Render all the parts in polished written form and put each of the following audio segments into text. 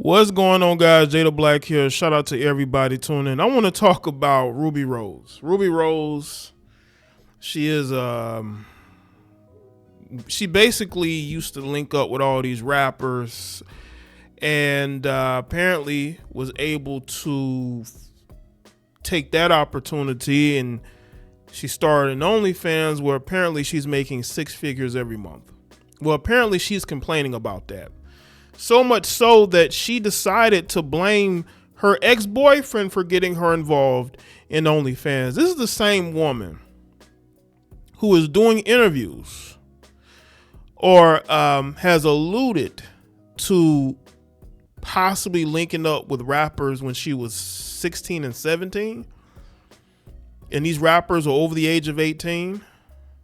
What's going on, guys? Jada Black here. Shout out to everybody tuning in. I want to talk about Rubi Rose. Rubi Rose, she is she basically used to link up with all these rappers and apparently was able to take that opportunity, and she started an Onlyfans where apparently she's making 6 figures every month. Well, apparently she's complaining about that. So much so that she decided to blame her ex-boyfriend for getting her involved in OnlyFans. This is the same woman who is doing interviews or has alluded to possibly linking up with rappers when she was 16 and 17. And these rappers are over the age of 18.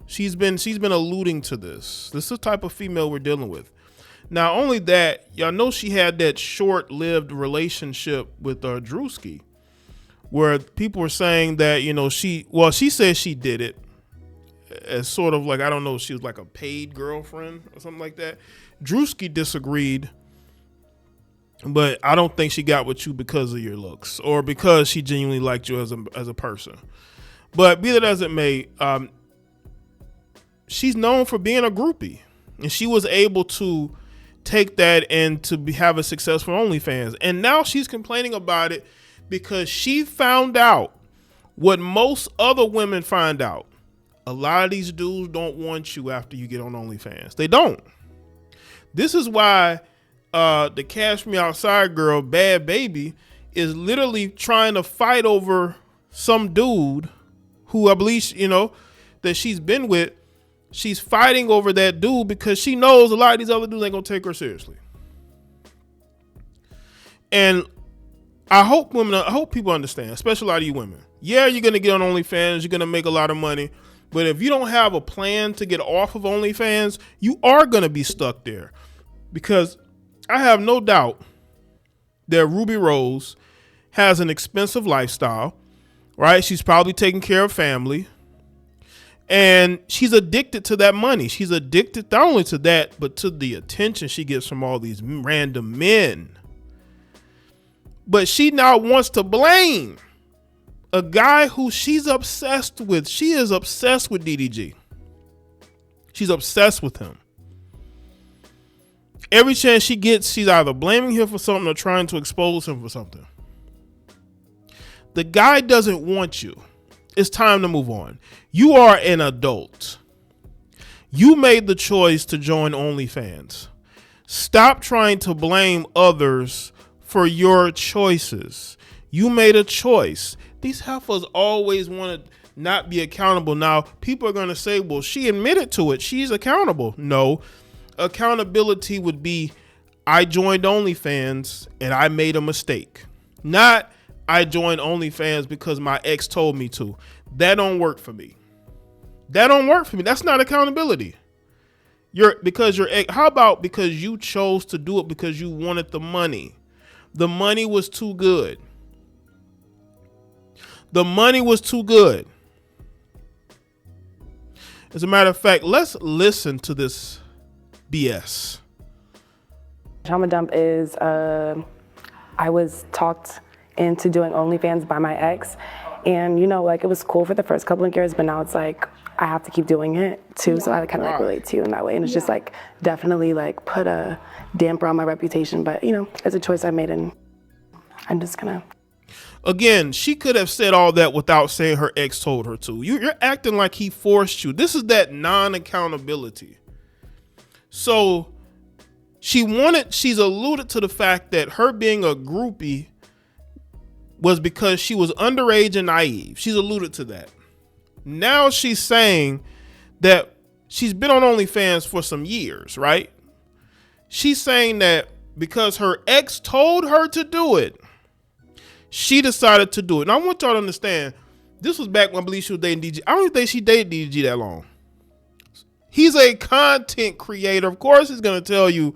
She's been alluding to this. This is the type of female we're dealing with. Not only that, y'all know she had that short-lived relationship with Drewski, where people were saying that, you know, she said she did it as sort of like, I don't know, she was like a paid girlfriend or something like that. Drewski disagreed, but I don't think she got with you because of your looks or because she genuinely liked you as a person. But be that as it may, she's known for being a groupie, and she was able to take that and to have a successful OnlyFans. And now she's complaining about it because she found out what most other women find out. A lot of these dudes don't want you after you get on OnlyFans. They don't. This is why the Cash Me Outside girl, Bad Baby, is literally trying to fight over some dude who I believe, you know, that she's been with. She's fighting over that dude because she knows a lot of these other dudes ain't gonna take her seriously. And I hope people understand, especially a lot of you women. Yeah, you're gonna get on OnlyFans, you're gonna make a lot of money, but if you don't have a plan to get off of OnlyFans, you are gonna be stuck there. Because I have no doubt that Rubi Rose has an expensive lifestyle, right? She's probably taking care of family. And she's addicted to that money. She's addicted not only to that, but to the attention she gets from all these random men. But she now wants to blame a guy who she's obsessed with. She is obsessed with DDG. She's obsessed with him. Every chance she gets, she's either blaming him for something or trying to expose him for something. The guy doesn't want you. It's time to move on. You are an adult. You made the choice to join OnlyFans. Stop trying to blame others for your choices. You made a choice. These heifers always want to not be accountable. Now, people are going to say, well, she admitted to it. She's accountable. No. Accountability would be, I joined OnlyFans and I made a mistake. Not, I joined OnlyFans because my ex told me to. That don't work for me. That don't work for me. That's not accountability. How about because you chose to do it because you wanted the money? The money was too good. The money was too good. As a matter of fact, let's listen to this BS. Trauma dump is I was talked into doing OnlyFans by my ex, and you know, like, it was cool for the first couple of years, but now it's like I have to keep doing it too. So I kind of like relate to you in that way, and it's just like definitely like put a damper on my reputation, but you know, it's a choice I made, and I'm just gonna. Again, she could have said all that without saying her ex told her to. You're acting like he forced you. This is that non-accountability. So she's alluded to the fact that her being a groupie was because she was underage and naive. She's alluded to that. Now she's saying that she's been on OnlyFans for some years, right? She's saying that because her ex told her to do it, she decided to do it. And I want y'all to understand, this was back when I believe she was dating DDG. I don't even think she dated DDG that long. He's a content creator. Of course, he's going to tell you,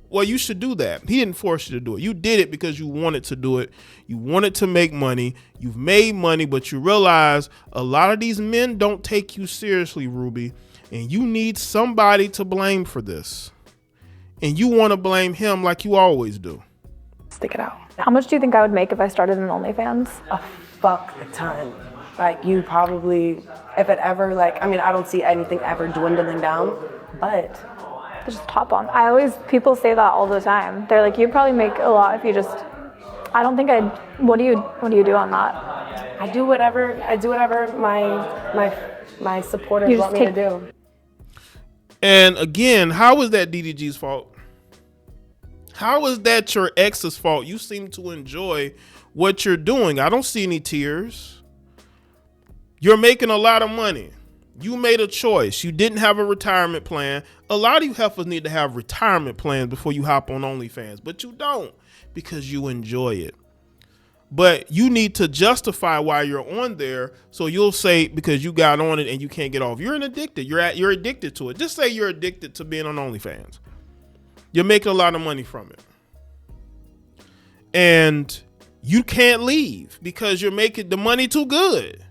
well, you should do that. He didn't force you to do it. You did it because you wanted to do it. You wanted to make money. You've made money, but you realize a lot of these men don't take you seriously, Rubi, and you need somebody to blame for this. And you want to blame him like you always do. stick it out. How much do you think I would make if I started an OnlyFans? A fuck a ton. Like, you probably, if it ever, like, I mean, I don't see anything ever dwindling down, but Just top on. People say that all the time. They're like, you probably make a lot if you just, I don't think I'd, what do you do on that? I do whatever my supporters want me to do. And again, how is that DDG's fault? How is that your ex's fault? You seem to enjoy what you're doing. I don't see any tears. You're making a lot of money. You made a choice. You didn't have a retirement plan. A lot of you heifers need to have retirement plans before you hop on OnlyFans, but you don't because you enjoy it. But you need to justify why you're on there, so you'll say because you got on it and you can't get off. You're addicted. You're addicted to it. Just say you're addicted to being on OnlyFans. You're making a lot of money from it. And you can't leave because you're making the money too good.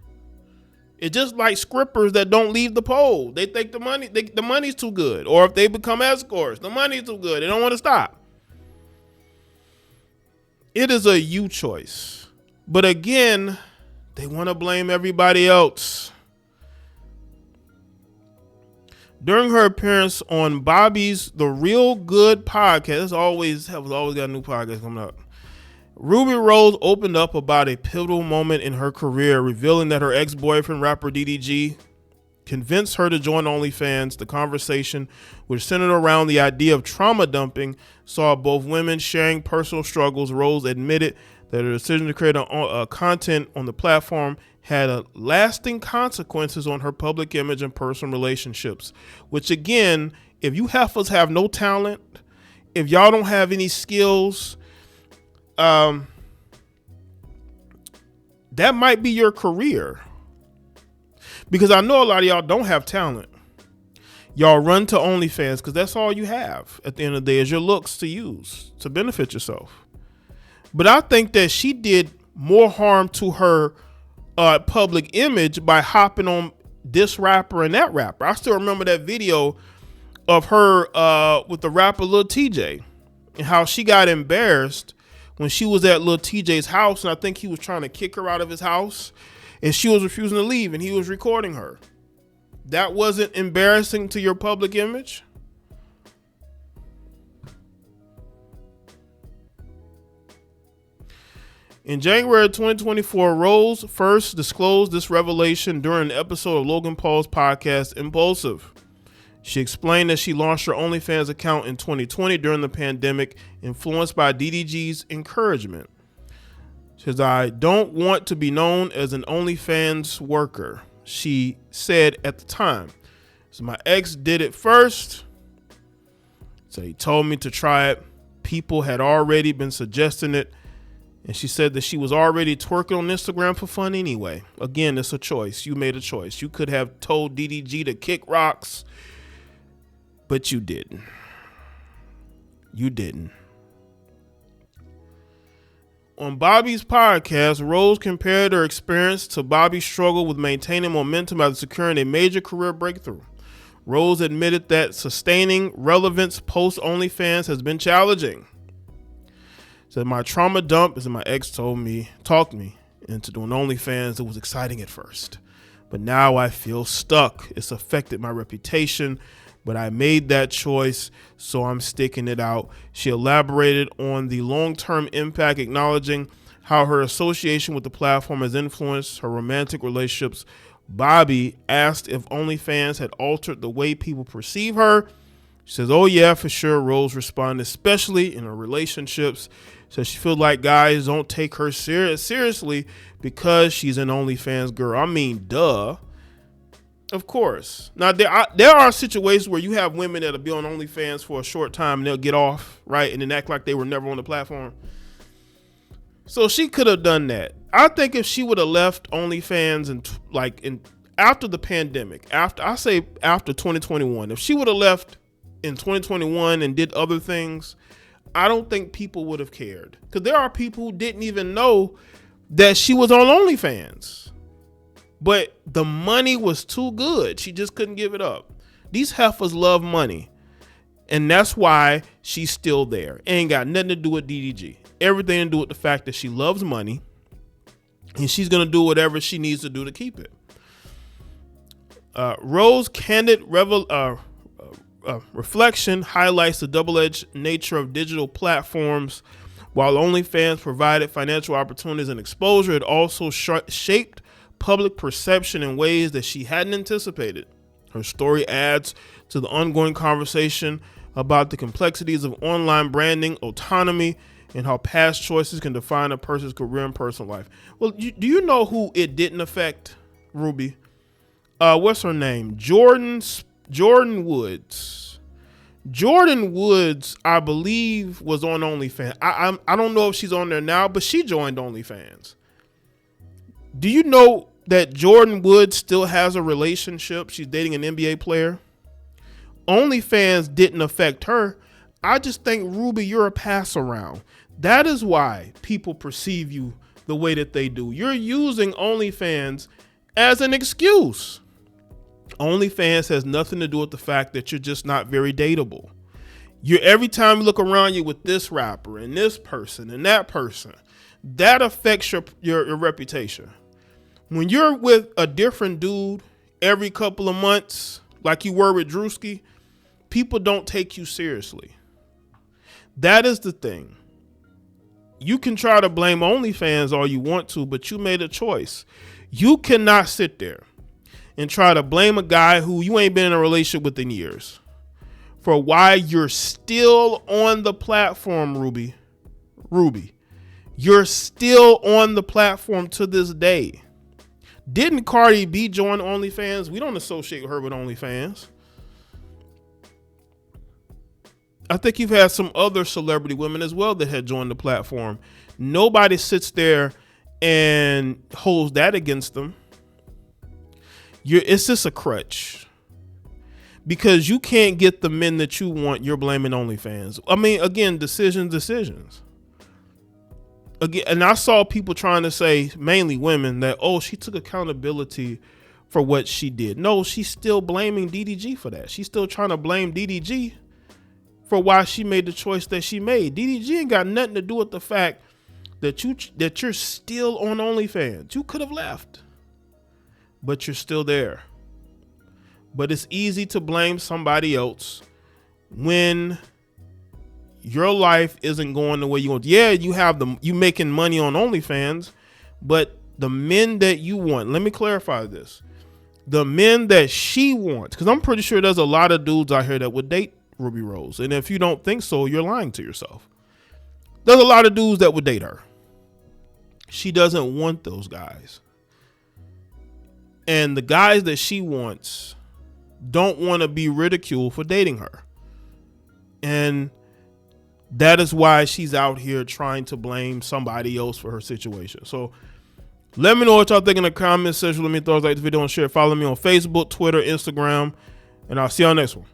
It's just like scrippers that don't leave the pole. They think the money's too good. Or if they become escorts, the money's too good. They don't want to stop. It is a you choice. But again, they want to blame everybody else. During her appearance on Bobby's The Real Good podcast, has always got a new podcast coming up. Ruby Rose opened up about a pivotal moment in her career, revealing that her ex-boyfriend, rapper DDG, convinced her to join OnlyFans. The conversation, which centered around the idea of trauma dumping, saw both women sharing personal struggles. Rose admitted that her decision to create a content on the platform had lasting consequences on her public image and personal relationships, which again, if you heifers have no talent, if y'all don't have any skills, that might be your career, because I know a lot of y'all don't have talent. Y'all run to OnlyFans because that's all you have at the end of the day is your looks to use to benefit yourself. But I think that she did more harm to her public image by hopping on this rapper and that rapper. I still remember that video of her with the rapper Lil TJ and how she got embarrassed when she was at Lil TJ's house, and I think he was trying to kick her out of his house, and she was refusing to leave, and he was recording her. That wasn't embarrassing to your public image? In January 2024, Rose first disclosed this revelation during an episode of Logan Paul's podcast, Impulsive. She explained that she launched her OnlyFans account in 2020 during the pandemic, influenced by DDG's encouragement. She says, "I don't want to be known as an OnlyFans worker," she said at the time. So my ex did it first. So he told me to try it. People had already been suggesting it. And she said that she was already twerking on Instagram for fun anyway. Again, it's a choice. You made a choice. You could have told DDG to kick rocks, but you didn't. You didn't. On Bobby's podcast, Rose compared her experience to Bobby's struggle with maintaining momentum after securing a major career breakthrough. Rose admitted that sustaining relevance post OnlyFans has been challenging. Said, "My trauma dump is that my ex talked me into doing OnlyFans. It was exciting at first, but now I feel stuck. It's affected my reputation, but I made that choice, so I'm sticking it out." She elaborated on the long-term impact, acknowledging how her association with the platform has influenced her romantic relationships. Bobby asked if OnlyFans had altered the way people perceive her. She says, "Oh yeah, for sure." Rose responded, especially in her relationships. Says she feels like guys don't take her seriously because she's an OnlyFans girl. I mean, duh. Of course. Now, there are situations where you have women that'll be on OnlyFans for a short time and they'll get off, right? And then act like they were never on the platform. So she could have done that. I think if she would have left OnlyFans after the pandemic, after 2021, if she would have left in 2021 and did other things, I don't think people would have cared. Because there are people who didn't even know that she was on OnlyFans. But the money was too good. She just couldn't give it up. These heifers love money. And that's why she's still there. Ain't got nothing to do with DDG. Everything to do with the fact that she loves money and she's going to do whatever she needs to do to keep it. Rose's candid reflection highlights the double-edged nature of digital platforms. While OnlyFans provided financial opportunities and exposure, it also shaped public perception in ways that she hadn't anticipated. Her story adds to the ongoing conversation about the complexities of online branding, autonomy, and how past choices can define a person's career and personal life. Well, do you know who it didn't affect, Ruby? What's her name? Jordan Woods. Jordan Woods, I believe, was on OnlyFans. I don't know if she's on there now, but she joined OnlyFans. Do you know that Jordan Woods still has a relationship? She's dating an NBA player. OnlyFans didn't affect her. I just think, Ruby, you're a pass around. That is why people perceive you the way that they do. You're using OnlyFans as an excuse. OnlyFans has nothing to do with the fact that you're just not very dateable. Every time you look around you with this rapper and this person and that person, that affects your reputation. When you're with a different dude every couple of months, like you were with Drewski, people don't take you seriously. That is the thing. You can try to blame OnlyFans all you want to, but you made a choice. You cannot sit there and try to blame a guy who you ain't been in a relationship with in years for why you're still on the platform, Ruby. You're still on the platform to this day. Didn't Cardi B join OnlyFans? We don't associate her with OnlyFans. I think you've had some other celebrity women as well that had joined the platform. Nobody sits there and holds that against them. It's just a crutch. Because you can't get the men that you want, you're blaming OnlyFans. I mean, again, decisions. Again, and I saw people trying to say, mainly women, that, oh, she took accountability for what she did. No, she's still blaming DDG for that. She's still trying to blame DDG for why she made the choice that she made. DDG ain't got nothing to do with the fact that you're still on OnlyFans. You could have left, but you're still there. But it's easy to blame somebody else when your life isn't going the way you want. Yeah, you making money on OnlyFans, but the men that you want, let me clarify this. The men that she wants, because I'm pretty sure there's a lot of dudes out here that would date Ruby Rose. And if you don't think so, you're lying to yourself. There's a lot of dudes that would date her. She doesn't want those guys. And the guys that she wants don't want to be ridiculed for dating her. And that is why she's out here trying to blame somebody else for her situation. So let me know what y'all think in the comment section. Let me throw like this video and share. Follow me on Facebook, Twitter, Instagram, and I'll see y'all next one.